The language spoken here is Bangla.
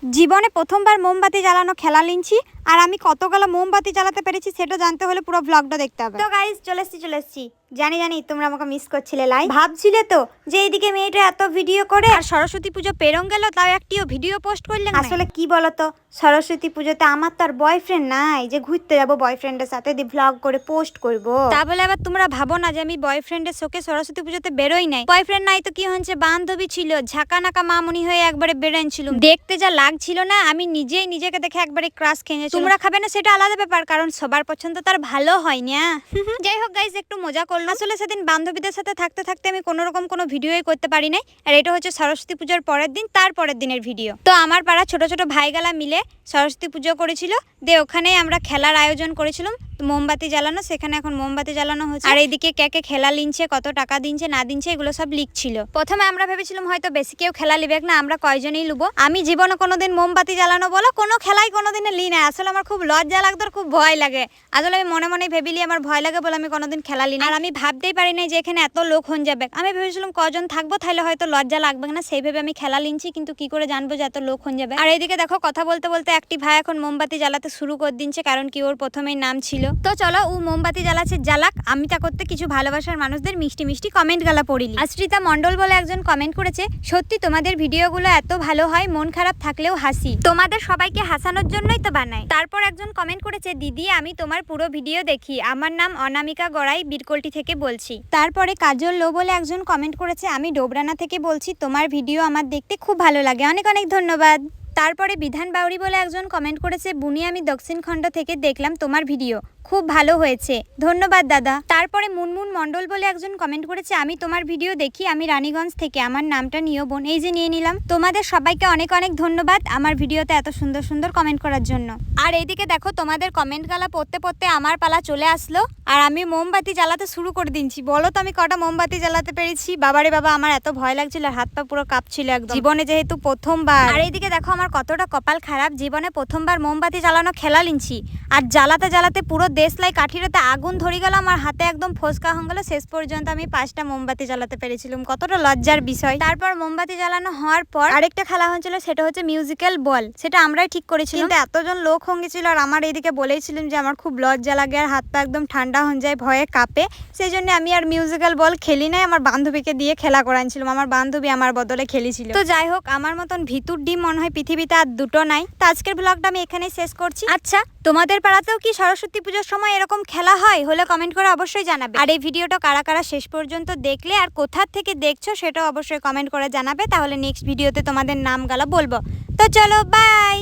জীবনে প্রথমবার মোমবাতি জ্বালানো খেলা নিচ্ছি, আর আমি কতগুলো মোমবাতি জ্বালাতে পেরেছি সেটা জানতে হলে পুরো ব্লগটা দেখতে হবে। তো গাইস চলে এসেছি। জানি তোমরা আমাকে মিস করছিলে। লাইভ ভাবছিলে তো যে এইদিকে মেয়েটা এত ভিডিও করে আর সরস্বতী পুজো পেরং গেল তাও একটিও ভিডিও পোস্ট করলে না। আসলে কি বলতো, সরস্বতী পুজোতে আমার তো আর বয়ফ্রেন্ড নাই যে ঘুরতে যাবো বয়ফ্রেন্ডের সাথে দিয়ে ভ্লগ করে পোস্ট করব। তা বলে আবার তোমরা ভাবো না যে আমি বয়ফ্রেন্ডের শোকে সরস্বতী পুজোতে বেরোই নাই। বয়ফ্রেন্ড নাই তো কি হয়েছে, বান্ধবী ছিল, ঝাঁকানাকা মামুনি হয়ে একবারে বেরোচ্ছিল। দেখতে যা লাগছিল না, আমি নিজেই নিজেকে দেখে একবারে ক্রাশ খেয়ে। তোমরা খাবে না সেটা আলাদা ব্যাপার, কারণ সবার পছন্দ তার ভালো হয় না। যাই হোক গাইস, একটু মজা করলাম। আসলে সেদিন বান্ধবীদের সাথে থাকতে থাকতে আমি কোনো রকম কোনো ভিডিওই করতে পারি নাই। আর এটা হচ্ছে সরস্বতী পুজোর পরের দিন, তার পরের দিনের ভিডিও। তো আমার পাড়া ছোট ছোট ভাইগালা মিলে সরস্বতী পুজো করেছিল, দিয়ে ওখানেই আমরা খেলার আয়োজন করেছিলাম মোমবাতি জ্বালানো। সেখানে এখন মোমবাতি জ্বালানো হচ্ছে, আর এইদিকে কে খেলা লিনছে, কত টাকা দিনছে না দিনছে এগুলো সব লিখছিল। প্রথমে আমরা ভেবেছিলাম হয়তো বেশি কেউ খেলা লিবে না, আমরা কয়জনই লুবো। আমি জীবনে কোনোদিন মোমবাতি জ্বালানো বলো কোনো খেলাই কোনোদিনে লি না। আসলে আমার খুব লজ্জা লাগতো, খুব ভয় লাগে। আসলে আমি মনে মনে ভেবিলি আমার ভয় লাগে বলে আমি কোনোদিন খেলা লি না। আর আমি ভাবতেই পারি নাই যে এখানে এত লোক হন যাবে। আমি ভেবেছিলাম কজন থাকবো তাহলে হয়তো লজ্জা লাগবে না, সেই ভেবে আমি খেলা লিনছি, কিন্তু কি করে জানবো যে এত লোক হন যাবে। আর এইদিকে দেখো কথা বলতে বলতে একটি ভাই এখন মোমবাতি জ্বালাতে শুরু করে দিচ্ছে, কারণ কি ওর প্রথমেই নাম ছিল। তো চলো ও মোমবাতি জ্বালাচ্ছে জ্বালাক, আমি তা করতে কিছু ভালোবাসার মানুষদের মিষ্টি মিষ্টি কমেন্ট গালা পড়িলি। আশ্রিতা মন্ডল বলে একজন কমেন্ট করেছে, সত্যি তোমাদের ভিডিওগুলো এত ভালো হয়, মন খারাপ থাকলেও হাসি, তোমাদের সবাইকে হাসানোর জন্যই তো বানাই। তারপর একজন কমেন্ট করেছে, দিদি আমি তোমার পুরো ভিডিও দেখি, আমার নাম অনামিকা গড়াই, বীরকলটি থেকে বলছি। তারপরে কাজল লো বলে একজন কমেন্ট করেছে, আমি ডোবরানা থেকে বলছি, তোমার ভিডিও আমার দেখতে খুব ভালো লাগে, অনেক অনেক ধন্যবাদ। তারপরে বিধান বাউরি বলে একজন কমেন্ট করেছে, বুনি আমি দক্ষিণ খণ্ড থেকে দেখলাম তোমার ভিডিও, খুব ভালো হয়েছে, ধন্যবাদ দাদা। তারপরে মুনমুন মন্ডল বলে একজন কমেন্ট করেছে, আমি তোমার ভিডিও দেখি, আমি রানীগঞ্জ থেকে, আমার নামটা নিও বোন, এই যে নিয়ে নিলাম। তোমাদের সবাইকে অনেক অনেক ধন্যবাদ আমার ভিডিওতে এত সুন্দর সুন্দর কমেন্ট করার জন্য। আর এইদিকে দেখো তোমাদের কমেন্ট গালা পড়তে পড়তে আমার পালা চলে আসলো, আর আমি মোমবাতি জ্বালাতে শুরু করে দিচ্ছি। বলো তো আমি কটা মোমবাতি জ্বালাতে পেরেছি? বাবারে বাবা, আমার এত ভয় লাগছিল, হাত পা পুরো কাঁপছিল একদম, জীবনে যেহেতু প্রথমবার। আর এইদিকে দেখো আমার কতটা কপাল খারাপ, জীবনে প্রথমবার মোমবাতি জ্বালানো খেলা লিনছি, আর জ্বালাতে জ্বালাতে পুরো দেশলাই কাঠিরতে আগুন ধরে গেল, আমার হাতে একদম ফোসকা হয়ে গেল। শেষ পর্যন্ত আমি 5টা মোমবাতি জ্বালাতে পেরেছিলাম, কতটা লজ্জার বিষয়। তারপর মোমবাতি জ্বালানো হওয়ার পর আরেকটা খেলা হয়েছিল, সেটা হচ্ছে মিউজিক্যাল বল। সেটা আমরাই ঠিক করেছিলাম, কিন্তু এতজন লোক হঙ্গেছিল, আর আমার এইদিকে বলেইছিলাম যে আমার খুব লজ্জা লাগে আর হাত পা একদম ঠান্ডা হয়ে যায়, ভয়ে কাঁপে। সেই জন্য আমি আর মিউজিক্যাল বল খেলি নাই, আমার বান্ধবীকে দিয়ে খেলা করাইছিলাম, আমার বান্ধবী আমার বদলে খেলেছিল। তো যাই হোক, আমার মতন ভিতুর ডিম মনে হয় পৃথিবীতে আর দুটো নাই। তো আজকের ব্লগটা আমি এখানেই শেষ করছি। আচ্ছা, তোমাদের পাড়াতেও কি সরস্বতী পুজোর সময় এরকম খেলা হয়? হলে কমেন্ট করে অবশ্যই জানাবে। আর এই ভিডিওটা কারা কারা শেষ পর্যন্ত দেখলে আর কোথা থেকে দেখছো সেটাও অবশ্যই কমেন্ট করে জানাবে, তাহলে নেক্সট ভিডিওতে তোমাদের নাম গালা বলবো। তো চলো বাই।